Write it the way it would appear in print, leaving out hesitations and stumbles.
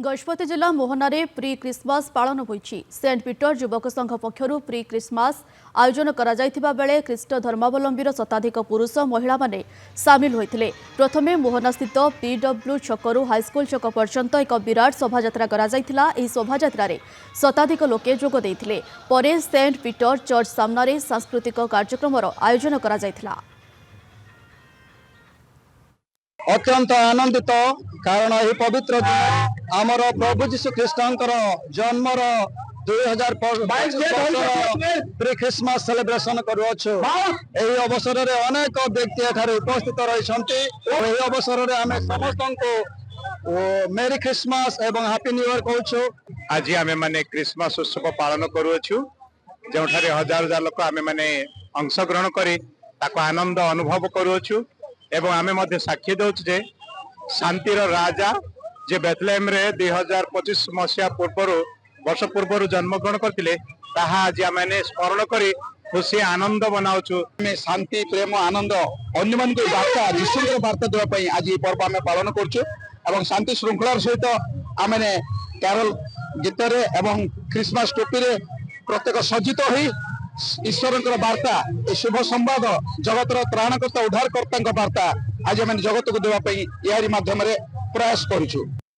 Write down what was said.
गजपति जिला मोहनारे pre Christmas पालन होईछि। Saint Peter युवक संघ पक्षरु प्री क्रिसमस आयोजन करा जायथिबा बेले ख्रीष्ट धर्मावलंबीर शताधिक पुरुष महिला माने सामिल होइथिले। प्रथमे मोहना स्थित पीडब्ल्यू छकरु हाईस्कूल छक पर्यंत एक विराट शोभायात्रा करा जायथिला। एही शोभायात्रा रे शताधिक लोके जोग देइथिले। परे सेंट पीटर चर्च सामनारे सांस्कृतिक कार्यक्रमर आयोजन करा जायथिला। अत्यंत आनंदित कारण यह पवित्र दिन आमर प्रभु जीशु ख्रीष्टर जन्मर 2022 प्री क्रिसमस सेलिब्रेशन करुछु। यही अवसर में अनेक व्यक्ति एठारे उपस्थित रही अवसर में आम समस्त को मेरी क्रिसमस एवं हैप्पी न्यू ईयर कहूँ। आज आम मैंने क्रिसमस उत्सव पालन करुछु जो हजार हजार लोक आम मैंने अंशग्रहण कर आनंद अनुभव करुछु एवं आमे मध्य साक्षी दउछु जे शांतिर राजा जे बेथलेहेम रे 2025 मसीहा वर्ष पूर्व जन्मग्रहण करथिले ताहा आज आमे स्मरण करी खुशी आनंद बनाउछु। शांति प्रेम आनंद अन्य मान वार्ता जीशुर वार्ता देवाई आज ये पर्व आम पालन करुछु एवं शांति श्रृंखलार सहित आम कैरोल गीत एवं क्रिसमस टोपी रे प्रत्येक सज्जित हो ईश्वर वार्ता शुभ संवाद जगतर त्राणकर्ता उद्धारकर्ता वार्ता आज आम जगत को देवाई यारी माध्यम प्रयास करुछु।